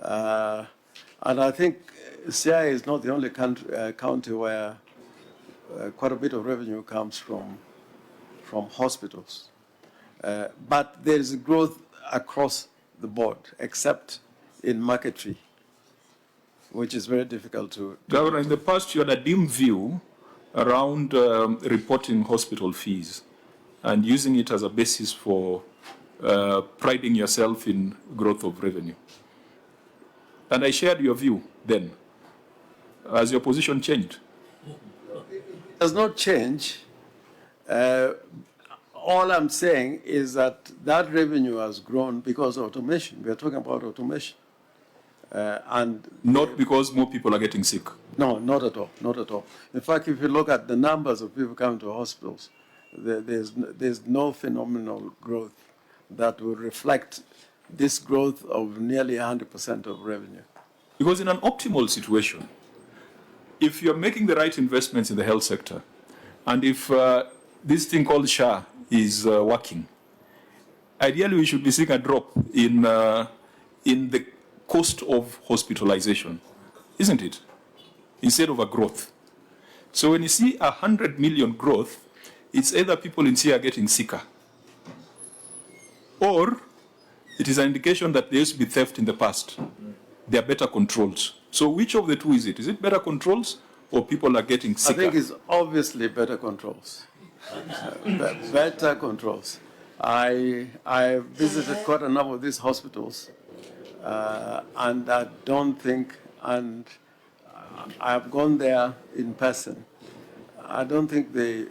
And I think CI is not the only county where quite a bit of revenue comes from hospitals. But there is growth across the board, except in marketry, which is very difficult to... Governor, in the past you had a dim view around reporting hospital fees and using it as a basis for priding yourself in growth of revenue. And I shared your view then. Has your position changed? It does not change. All I'm saying is that that revenue has grown because of automation. We are talking about automation. And not because more people are getting sick? No, not at all, not at all. In fact, if you look at the numbers of people coming to hospitals, there's no phenomenal growth that will reflect this growth of nearly 100% of revenue. Because in an optimal situation, if you're making the right investments in the health sector, and if this thing called SHA is working, ideally we should be seeing a drop in the cost of hospitalization, isn't it? Instead of a growth. So when you see 100 million growth, it's either people in CI are getting sicker, or it is an indication that there used to be theft in the past. There are better controls. So which of the two is it? Is it better controls or people are getting sicker? I think it's obviously better controls. Better controls. I visited quite a number of these hospitals, and I don't think, and I have gone there in person, I don't think the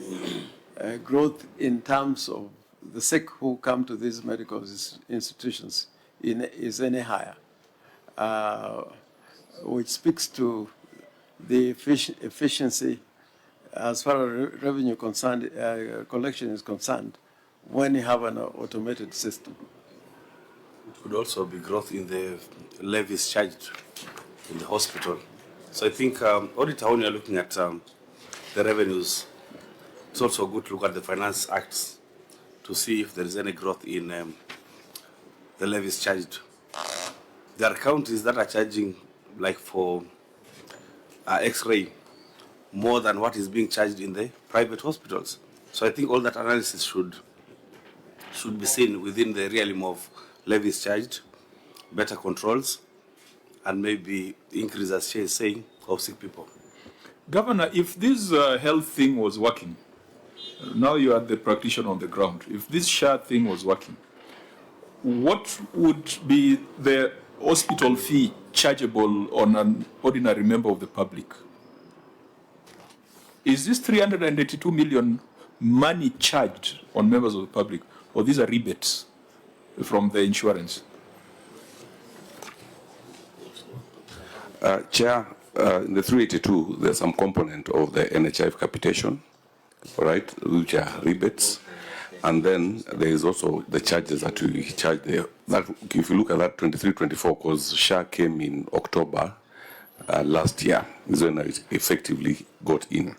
growth in terms of the sick who come to these medical institutions is any higher, which speaks to the efficiency as far as revenue collection is concerned when you have an automated system. It could also be growth in the levies charged in the hospital. So I think, Auditor, when you're looking at the revenues, it's also good to look at the Finance Acts to see if there is any growth in the levies charged. There are counties that are charging, like for X-ray, more than what is being charged in the private hospitals. So I think all that analysis should be seen within the realm of levies charged, better controls, and maybe increase, as she is saying, of sick people. Governor, if this health thing was working, now you are the practitioner on the ground, if this SHA thing was working, what would be the hospital fee chargeable on an ordinary member of the public? Is this 382 million money charged on members of the public, or these are rebates from the insurance? Chair, in the 382, there's some component of the NHIF capitation, right, which are rebates. And then there is also the charges that we charge there. That, if you look at that 23-24, because SHA came in October last year, is when it effectively got in.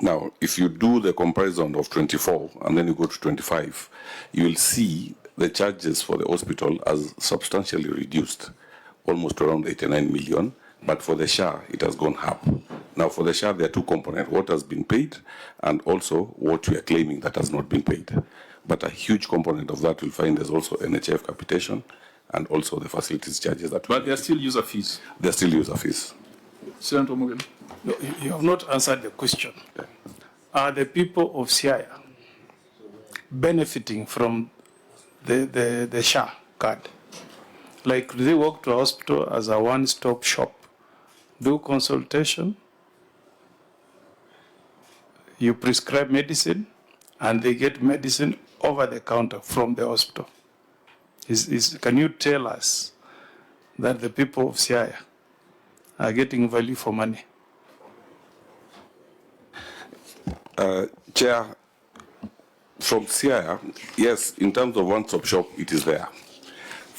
Now, if you do the comparison of 24 and then you go to 25, you will see the charges for the hospital as substantially reduced, almost around 89 million. But for the SHA, it has gone up. Now, for the SHA, there are two components, what has been paid and also what we are claiming that has not been paid. But a huge component of that you'll find is also NHIF capitation and also the facilities charges. But they are still user fees? They are still user fees. Senator Morgan. No, you have not answered the question. Yeah. Are the people of Siaya benefiting from the SHA card? Like, do they walk to a hospital as a one-stop shop, do consultation, you prescribe medicine, and they get medicine over the counter from the hospital? Can you tell us that the people of Siaya are getting value for money? Chair, from Siaya, yes, in terms of one-stop shop, it is there.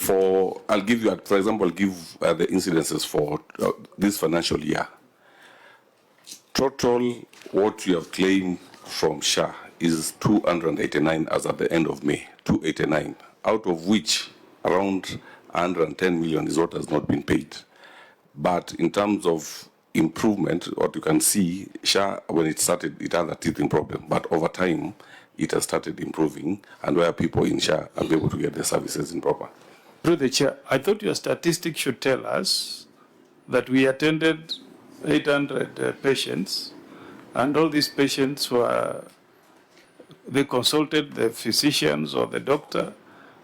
I'll give you, for example, the incidences for this financial year. Total, what you have claimed from SHA is 289 as at the end of May, 289, out of which around 110 million is what has not been paid. But in terms of improvement, what you can see, SHA, when it started, it had a teething problem. But over time, it has started improving, and where people in SHA are able to get their services in proper. Through the chair, I thought your statistics should tell us that we attended 800 patients, and all these patients they consulted the physicians or the doctor,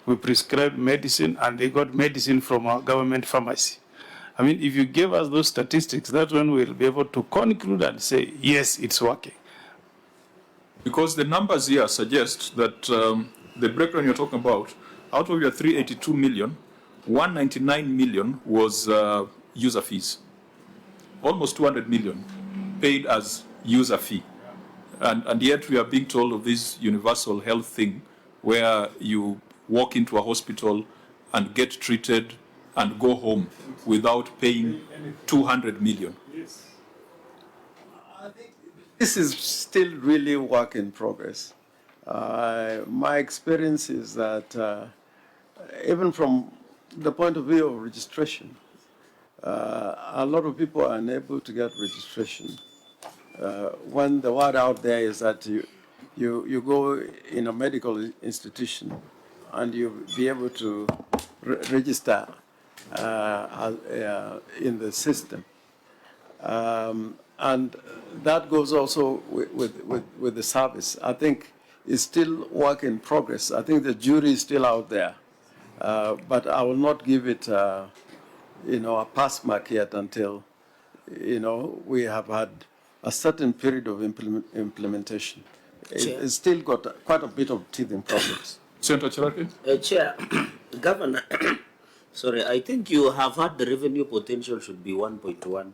we prescribed medicine, and they got medicine from our government pharmacy. I mean, if you give us those statistics, that's when we'll be able to conclude and say, yes, it's working. Because the numbers here suggest that the breakdown you're talking about, out of your 382 million, 199 million was user fees. Almost 200 million paid as user fee. And yet we are being told of this universal health thing where you walk into a hospital and get treated and go home without paying 200 million. Yes. I think this is still really work in progress. My experience is that even from the point of view of registration, a lot of people are unable to get registration. When the word out there is that you go in a medical institution and you'll be able to register in the system. And that goes also with the service. I think it's still work in progress. I think the jury is still out there. But I will not give it, a pass mark yet until, we have had a certain period of implementation. It's still got quite a bit of teething problems. Senator Cherargei? Chair, Governor, sorry, I think you have had the revenue potential should be 1.1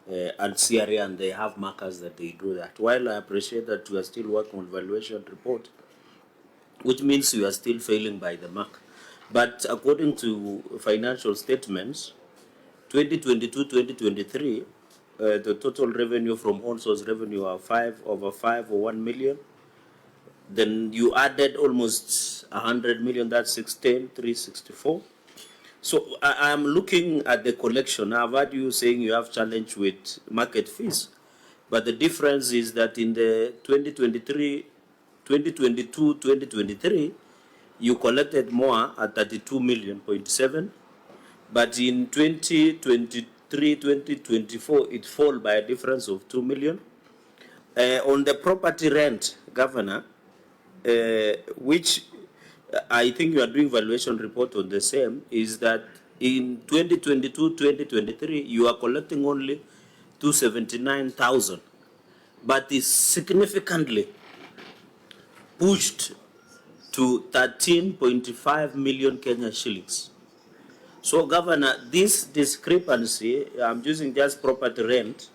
and CRA, and they have markers that they do that. While I appreciate that you are still working on valuation report, which means you are still failing by the mark. But according to financial statements, 2022-2023, the total revenue from on source revenue are over 1 million. Then you added almost 100 million, that's 364. So I am looking at the collection. I've heard you saying you have challenge with market fees, but the difference is that in the 2022-2023, you collected more at 32.7 million, but in 2023-2024, it fell by a difference of 2 million. On the property rent, Governor, which I think you are doing valuation report on the same, is that in 2022-2023, you are collecting only 279,000, but is significantly pushed to 13.5 million Kenya shillings. So, Governor, this discrepancy, I'm using just property rent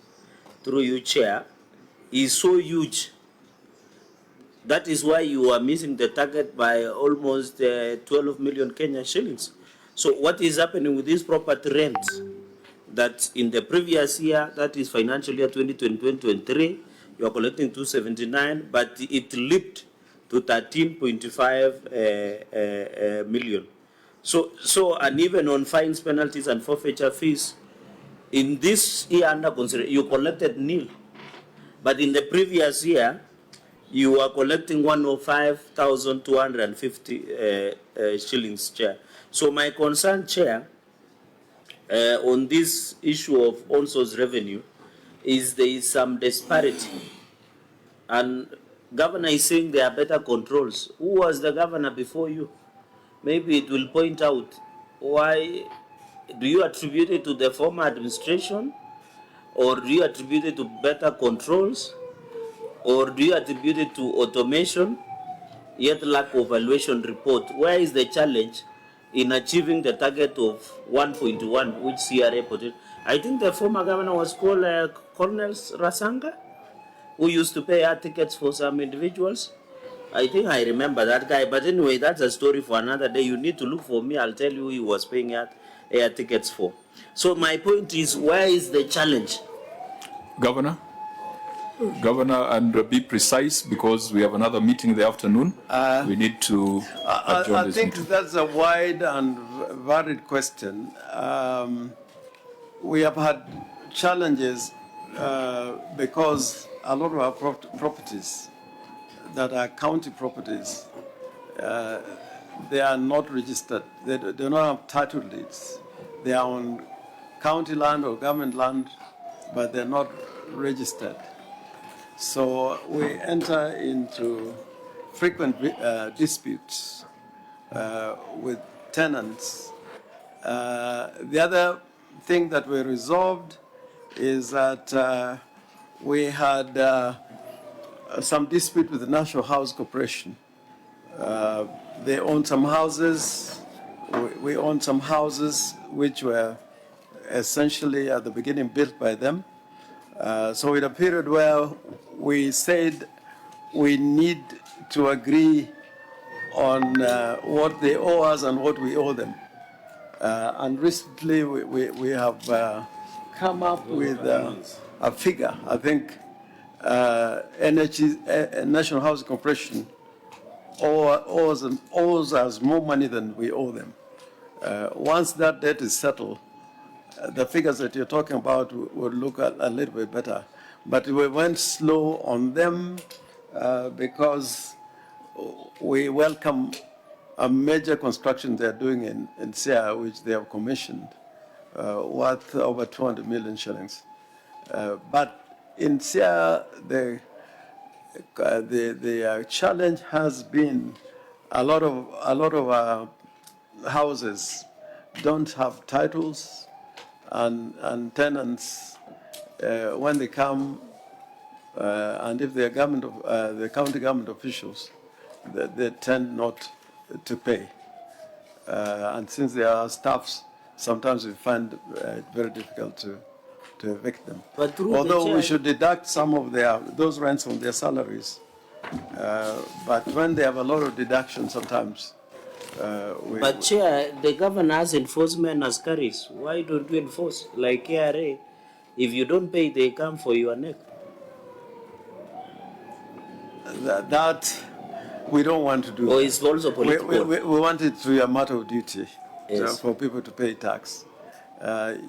through you, Chair, is so huge. That is why you are missing the target by almost 12 million Kenya shillings. So what is happening with this property rent? That in the previous year, that is financial year 2020-2023, you are collecting 279, but it leaped to 13.5 million. So, and even on fines, penalties, and forfeiture fees, in this year under consideration, you collected nil. But in the previous year, you are collecting 105,250 shillings, Chair. So my concern, Chair, on this issue of on-source revenue is there is some disparity. And Governor is saying there are better controls. Who was the governor before you? Maybe it will point out why. Do you attribute it to the former administration? Or do you attribute it to better controls? Or do you attribute it to automation, yet lack of valuation report? Where is the challenge in achieving the target of 1.1, which CRA put it? I think the former governor was called Colonel Rasanga, who used to pay air tickets for some individuals. I think I remember that guy. But anyway, that's a story for another day. You need to look for me. I'll tell you who he was paying air tickets for. So my point is, where is the challenge? Governor? Governor, and be precise because we have another meeting in the afternoon. We need to adjourn I this think meeting. that's a wide and varied question. We have had challenges because a lot of our properties that are county properties, they are not registered. They do not have title deeds. They are on county land or government land, but they're not registered. So we enter into frequent disputes with tenants. The other thing that we resolved is that we had some dispute with the National House Corporation. They own some houses. We own some houses which were essentially at the beginning built by them. So in a period where we said we need to agree on what they owe us and what we owe them. And recently we have come up with a figure. I think National Housing Corporation owes us more money than we owe them. Once that debt is settled, the figures that you're talking about would look a little bit better. But we went slow on them because we welcome a major construction they're doing in Sia, which they have commissioned, worth over 200 million shillings. But in Sia, the challenge has been a lot of houses don't have titles, and tenants, when they come, and if they're the county government officials, they tend not to pay. And since they are staffs, sometimes we find it very difficult to evict them. But although we should deduct some of those rents from their salaries, but when they have a lot of deductions, sometimes. But Chair, the governor has enforcement as carries. Why don't we enforce? Like KRA, if you don't pay, they come for your neck. That we don't want to do. Or it's also political. We want it to be a matter of duty, Yes. for people to pay tax.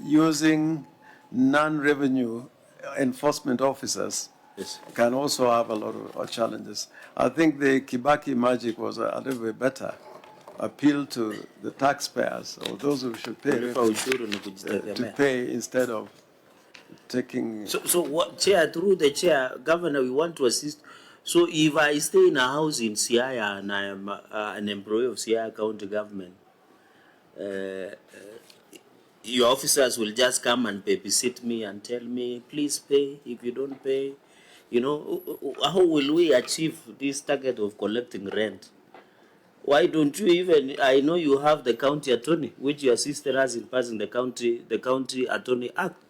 Using non-revenue enforcement officers Yes. can also have a lot of challenges. I think the Kibaki magic was a little bit better. Appeal to the taxpayers or those who should pay to pay instead of taking. So what, Chair, through the Chair, Governor, we want to assist. So if I stay in a house in Siaya and I am an employee of Siaya County Government, your officers will just come and babysit me and tell me, please pay. If you don't pay, how will we achieve this target of collecting rent? Why don't you even, I know you have the county attorney, which your sister has in passing the County Attorney Act.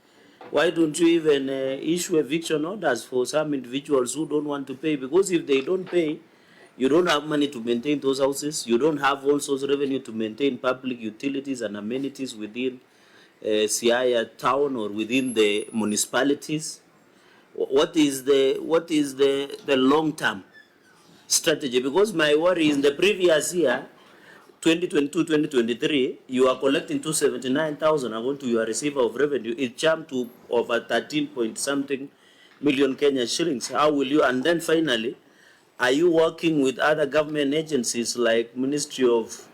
Why don't you even issue eviction orders for some individuals who don't want to pay? Because if they don't pay, you don't have money to maintain those houses. You don't have also revenue to maintain public utilities and amenities within Siaya town or within the municipalities. What is the long-term strategy? Because my worry is in the previous year, 2022-2023, you are collecting 279,000 according to your receiver of revenue. It jumped to over 13-point-something million Kenya shillings. How will you? And then finally, are you working with other government agencies like Ministry of